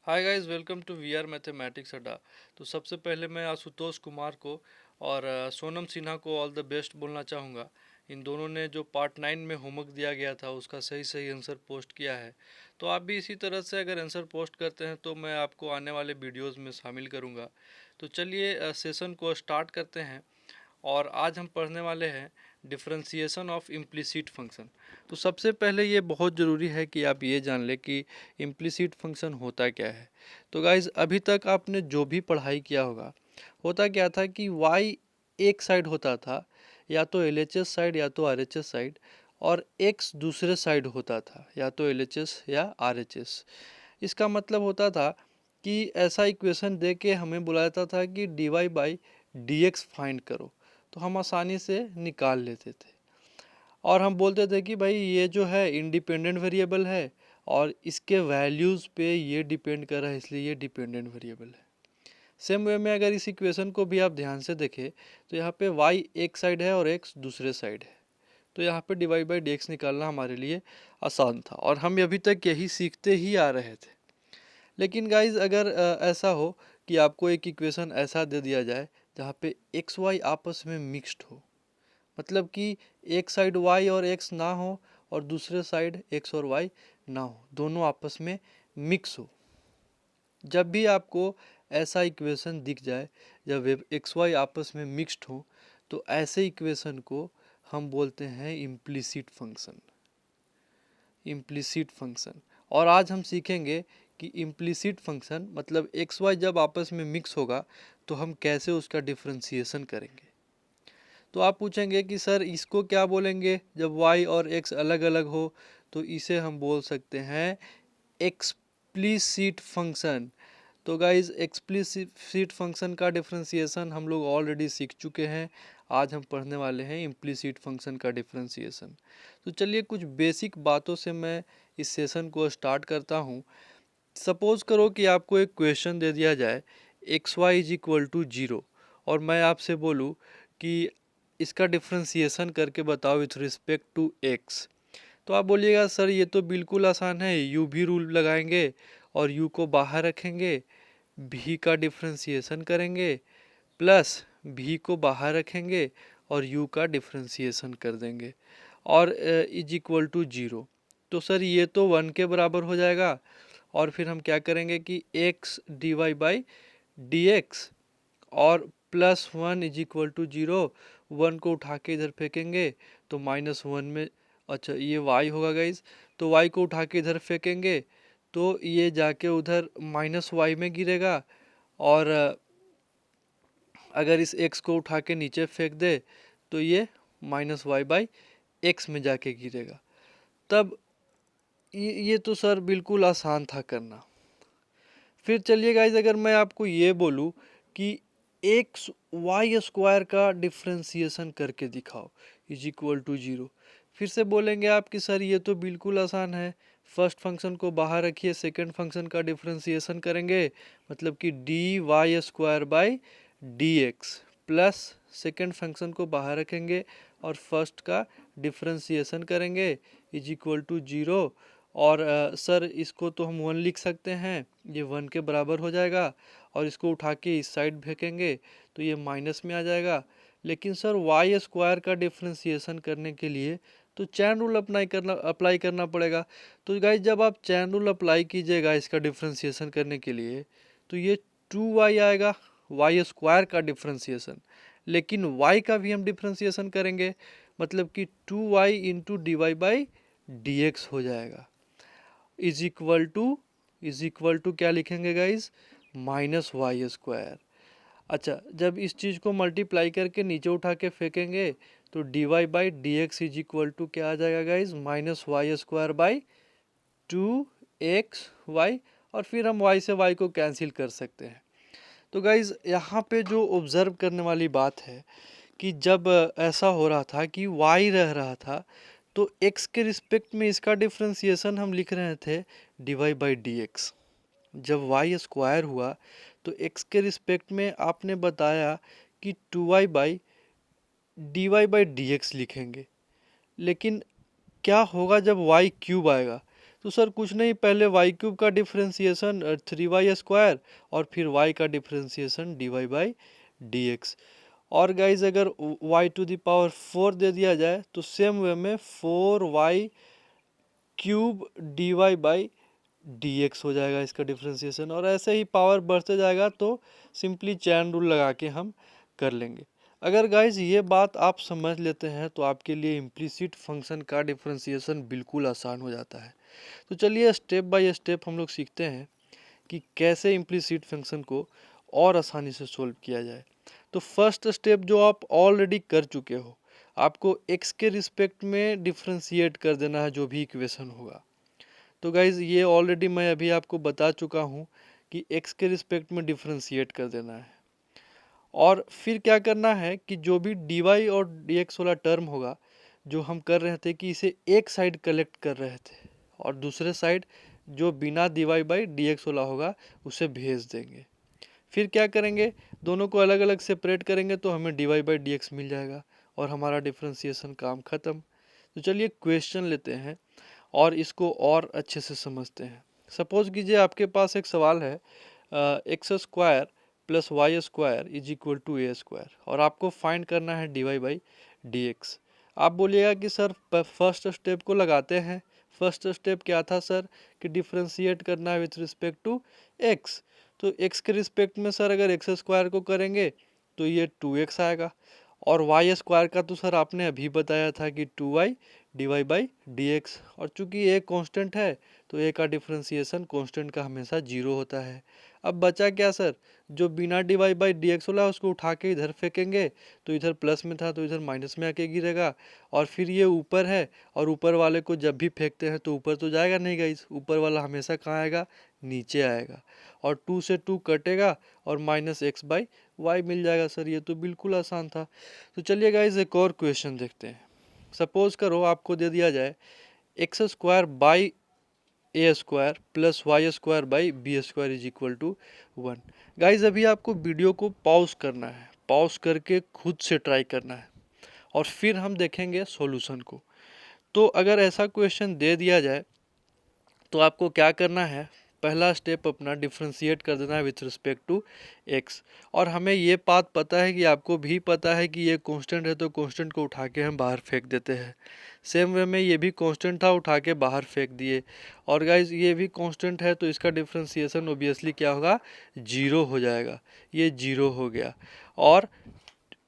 Hi guys, welcome to we are mathematics Adda. तो सबसे पहले मैं आशुतोष कुमार को और सोनम सिन्हा को ऑल द बेस्ट बोलना चाहूँगा। इन दोनों ने जो पार्ट 9 में होमवर्क दिया गया था उसका सही सही आंसर पोस्ट किया है। तो आप भी इसी तरह से अगर आंसर पोस्ट करते हैं तो मैं आपको आने वाले वीडियोस में शामिल करूँगा। तो चलिए सेशन को स्टार्ट करते हैं। और आज हम पढ़ने वाले हैं डिफरेंशिएशन ऑफ इम्प्लिसिट फंक्शन। तो सबसे पहले ये बहुत ज़रूरी है कि आप ये जान लें कि इम्प्लिसिट फंक्शन होता क्या है। तो गाइज़, अभी तक आपने जो भी पढ़ाई किया होगा, होता क्या था कि y एक साइड होता था, या तो LHS साइड या तो RHS साइड, और x दूसरे साइड होता था, या तो LHS या RHS। इसका मतलब होता था कि ऐसा इक्वेशन दे के हमें बुलाता था कि dy/dx फाइंड करो, तो हम आसानी से निकाल लेते थे। और हम बोलते थे कि भाई ये जो है इंडिपेंडेंट वेरिएबल है और इसके वैल्यूज़ पे ये डिपेंड कर रहा है, इसलिए ये डिपेंडेंट वेरिएबल है। सेम वे में अगर इस इक्वेशन को भी आप ध्यान से देखें तो यहाँ पे y एक साइड है और x दूसरे साइड है, तो यहाँ पे dy/dx निकालना हमारे लिए आसान था और हम अभी तक यही सीखते ही आ रहे थे। लेकिन गाइज, अगर ऐसा हो कि आपको एक इक्वेशन ऐसा दे दिया जाए जहाँ पे एक्स वाई आपस में मिक्स्ड हो, मतलब कि एक साइड y और x ना हो और दूसरे साइड x और y ना हो, दोनों आपस में मिक्स हो। जब भी आपको ऐसा इक्वेशन दिख जाए जब एक्स वाई आपस में मिक्स्ड हो, तो ऐसे इक्वेशन को हम बोलते हैं इम्प्लिसिट फंक्शन। Implicit function. और आज हम सीखेंगे कि इम्प्लिसिट फंक्शन मतलब एक्स वाई जब आपस में मिक्स होगा तो हम कैसे उसका डिफरेंशिएशन करेंगे। तो आप पूछेंगे कि सर इसको क्या बोलेंगे जब y और x अलग अलग हो, तो इसे हम बोल सकते हैं एक्सप्लिसिट फंक्शन। तो गाइज, एक्सप्लिसिट फंक्शन का डिफरेंशिएशन हम लोग ऑलरेडी सीख चुके हैं। आज हम पढ़ने वाले हैं इम्प्लिसिट फंक्शन का डिफरेंशिएशन। तो चलिए कुछ बेसिक बातों से मैं इस सेशन को स्टार्ट करता हूँ। सपोज करो कि आपको एक क्वेश्चन दे दिया जाए X Y is equal to zero, और मैं आपसे बोलूँ कि इसका डिफरेंशिएशन करके बताओ विथ रिस्पेक्ट टू एक्स। तो आप बोलिएगा सर ये तो बिल्कुल आसान है, यू भी रूल लगाएंगे और यू को बाहर रखेंगे, भी का डिफरेंशिएशन करेंगे, प्लस भी को बाहर रखेंगे और यू का डिफरेंशिएशन कर देंगे, और इज इक्वल टू जीरो। तो सर ये तो वन के बराबर हो जाएगा। और फिर हम क्या करेंगे कि x d y by d x और plus one is equal to zero, one को उठा के इधर फेंकेंगे तो माइनस वन में, अच्छा ये y होगा गाइज, तो y को उठा के इधर फेंकेंगे तो ये जाके उधर माइनस वाई में गिरेगा। और अगर इस x को उठा के नीचे फेंक दे तो ये माइनस वाई बाई एक्स में जाके गिरेगा। तब ये तो सर बिल्कुल आसान था करना। फिर चलिए गाइज, अगर मैं आपको ये बोलूँ कि एक्स वाई स्क्वायर का डिफ्रेंसिएशन करके दिखाओ इज इक्वल टू जीरो, फिर से बोलेंगे आप कि सर ये तो बिल्कुल आसान है। फर्स्ट फंक्शन को बाहर रखिए, सेकंड फंक्शन का डिफ्रेंसिएशन करेंगे, मतलब कि d y square by d x, plus second function को बाहर रखेंगे और फर्स्ट का डिफ्रेंसिएशन करेंगे इज इक्वल टू जीरो। और सर इसको तो हम वन लिख सकते हैं, ये वन के बराबर हो जाएगा, और इसको उठा के इस साइड फेंकेंगे तो ये माइनस में आ जाएगा। लेकिन सर वाई स्क्वायर का डिफरेंशिएशन करने के लिए तो चैन रूल अप्लाई करना पड़ेगा। तो गाइस, जब आप चैन रूल अप्लाई कीजिएगा इसका डिफरेंशिएशन करने के लिए, तो ये टू वाई आएगा, वाई स्क्वायर का डिफरेंशिएशन। लेकिन वाई का भी हम डिफरेंशिएशन करेंगे, मतलब कि two y into d y by d x हो जाएगा, इज इक्वल टू क्या लिखेंगे गाइज, माइनस वाई स्क्वायर। अच्छा, जब इस चीज़ को मल्टीप्लाई करके नीचे उठा के फेंकेंगे तो d y by d x is equal to क्या आ जाएगा guys, minus y square by two x y. और फिर हम y से y को कैंसिल कर सकते हैं। तो गाइज, यहाँ पे जो ऑब्जर्व करने वाली बात है कि जब ऐसा हो रहा था कि y रह रहा था, तो x के रिस्पेक्ट में इसका डिफरेंशिएशन हम लिख रहे थे d y by d x. जब वाई स्क्वायर हुआ तो x के रिस्पेक्ट में आपने बताया कि two y by d y by d x लिखेंगे। लेकिन क्या होगा जब y क्यूब आएगा, तो सर कुछ नहीं, पहले वाई क्यूब का डिफ्रेंसिएशन 3y² और फिर y का डिफ्रेंसिएशन dy/dx। और गाइज अगर y⁴ दे दिया जाए तो सेम वे में 4y³ dy/dx हो जाएगा इसका डिफ्रेंसिएशन। और ऐसे ही पावर बढ़ते जाएगा तो सिंपली चैन रूल लगा के हम कर लेंगे। अगर गाइज ये बात आप समझ लेते हैं तो आपके लिए इम्प्लिसिट फंक्शन का डिफ्रेंसिएशन बिल्कुल आसान हो जाता है। तो चलिए स्टेप बाय स्टेप हम लोग सीखते हैं कि कैसे इम्प्लिसिट फंक्शन को और आसानी से सोल्व किया जाए। तो फर्स्ट स्टेप जो आप ऑलरेडी कर चुके हो, आपको x के रिस्पेक्ट में डिफ्रेंशिएट कर देना है जो भी इक्वेशन होगा। तो गाइज ये ऑलरेडी मैं अभी आपको बता चुका हूँ कि x के रिस्पेक्ट में डिफ्रेंशिएट कर देना है। और फिर क्या करना है कि जो भी dy और dx वाला टर्म होगा, जो हम कर रहे थे कि इसे एक साइड कलेक्ट कर रहे थे और दूसरे साइड जो बिना dy/dx वाला होगा उसे भेज देंगे। फिर क्या करेंगे, दोनों को अलग अलग सेपरेट करेंगे तो हमें dy/dx मिल जाएगा और हमारा डिफ्रेंसिएशन काम खत्म। तो चलिए क्वेश्चन लेते हैं और इसको और अच्छे से समझते हैं। सपोज कीजिए आपके पास एक सवाल है x² + y² = a² और आपको फाइंड करना है dy/dx। आप बोलिएगा कि सर फर्स्ट स्टेप को लगाते हैं। फर्स्ट स्टेप क्या था सर कि डिफ्रेंशिएट करना है विथ रिस्पेक्ट टू x। तो x के रिस्पेक्ट में सर अगर x² को करेंगे तो ये 2x आएगा और y² का तो सर आपने अभी बताया था कि 2y dy/dx। और चूंकि a कांस्टेंट है तो a का डिफ्रेंसिएशन कांस्टेंट का हमेशा 0 होता है। अब बचा क्या सर, जो बिना dy/dx वाला उसको उठा के इधर फेंकेंगे तो इधर प्लस में था तो इधर माइनस में आके गिरेगा। और फिर ये ऊपर है और ऊपर वाले को जब भी फेंकते हैं तो ऊपर तो जाएगा नहीं गाइस, ऊपर वाला हमेशा कहाँ आएगा, नीचे आएगा। और 2 से 2 कटेगा और -x/y मिल जाएगा। सर ये तो बिल्कुल आसान था। तो चलिए गाइस एक और क्वेश्चन देखते हैं। सपोज करो आपको दे दिया जाए x² by a² plus y² by b² = 1। Guys अभी आपको वीडियो को पॉज करना है, पॉज करके खुद से ट्राई करना है और फिर हम देखेंगे सॉल्यूशन को। तो अगर ऐसा क्वेश्चन दे दिया जाए तो आपको क्या करना है, पहला स्टेप अपना डिफ्रेंशिएट कर देना है विथ रिस्पेक्ट टू x। और हमें ये बात पता है कि आपको भी पता है कि ये कांस्टेंट है तो कांस्टेंट को उठा के हम बाहर फेंक देते हैं। सेम वे में ये भी कांस्टेंट था, उठा के बाहर फेंक दिए। और गाइज ये भी कांस्टेंट है तो इसका डिफ्रेंशिएशन ओबियसली क्या होगा, 0 हो जाएगा। ये 0 हो गया। और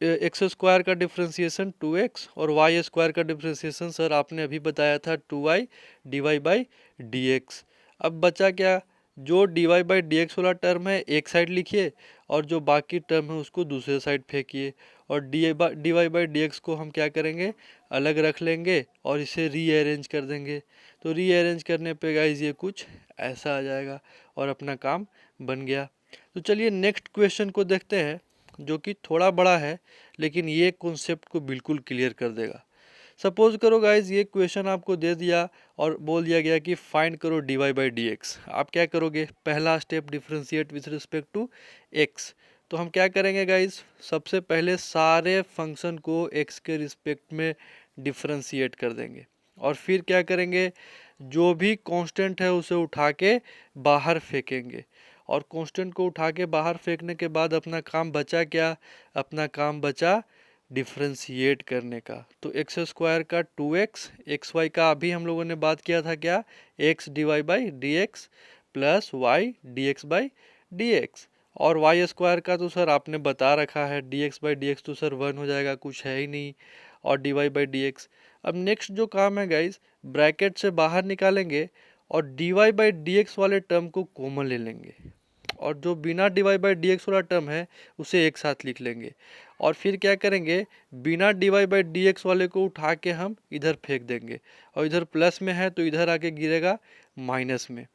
x² का डिफ्रेंशिएशन 2x और y² का डिफ्रेंशिएशन सर आपने अभी बताया था 2y dy/dx। अब बचा क्या, जो dy/dx वाला टर्म है एक साइड लिखिए और जो बाकी टर्म है उसको दूसरे साइड फेंकिए। और dy/dx को हम क्या करेंगे, अलग रख लेंगे और इसे रीअरेंज कर देंगे। तो रीअरेंज करने पे गाइज ये कुछ ऐसा आ जाएगा और अपना काम बन गया। तो चलिए नेक्स्ट क्वेश्चन को देखते हैं जो कि थोड़ा बड़ा है लेकिन ये कॉन्सेप्ट को बिल्कुल क्लियर कर देगा। सपोज करो गाइज ये क्वेश्चन आपको दे दिया और बोल दिया गया कि फाइंड करो dy/dx। आप क्या करोगे, पहला step differentiate with respect to x। तो हम क्या करेंगे गाइज, सबसे पहले सारे फंक्शन को x के रिस्पेक्ट में डिफ्रेंशिएट कर देंगे और फिर क्या करेंगे, जो भी कांस्टेंट है उसे उठा के बाहर फेंकेंगे। और कांस्टेंट को उठा के बाहर फेंकने के बाद अपना काम बचा क्या, अपना काम बचा डिफ्रेंशिएट करने का। तो x² का 2x, xy का अभी हम लोगों ने बात किया था क्या, x dy/dx plus y dx/dx। और y² का तो सर आपने बता रखा है, dx/dx तो सर 1 हो जाएगा, कुछ है ही नहीं। और dy/dx। अब नेक्स्ट जो काम है गाइज, ब्रैकेट से बाहर निकालेंगे और dy/dx वाले टर्म को कॉमन ले लेंगे और जो बिना dy/dx वाला टर्म है उसे एक साथ लिख लेंगे। और फिर क्या करेंगे, बिना dy/dx वाले को उठा के हम इधर फेंक देंगे और इधर प्लस में है तो इधर आके गिरेगा माइनस में।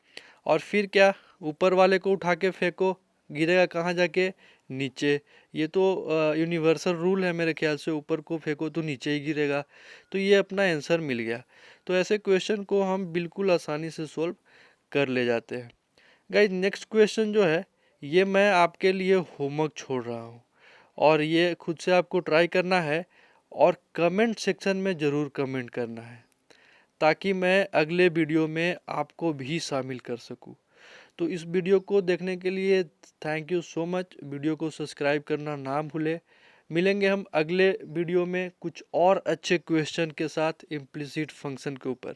और फिर क्या, ऊपर वाले को उठा के फेंको, गिरेगा कहाँ जाके, नीचे। ये तो यूनिवर्सल रूल है मेरे ख्याल से, ऊपर को फेंको तो नीचे ही गिरेगा। तो ये अपना आंसर मिल गया। तो ऐसे क्वेश्चन को हम बिल्कुल आसानी से सोल्व कर ले जाते हैं। गाइज नेक्स्ट क्वेश्चन जो है ये मैं आपके लिए होमवर्क छोड़ रहा हूँ और ये खुद से आपको ट्राई करना है और कमेंट सेक्शन में ज़रूर कमेंट करना है। ताकि मैं अगले वीडियो में आपको भी शामिल कर सकूं। तो इस वीडियो को देखने के लिए thank you so much. Video को सब्सक्राइब करना ना भूलें। मिलेंगे हम अगले वीडियो में कुछ और अच्छे क्वेश्चन के साथ इम्प्लिसिट फंक्शन के ऊपर।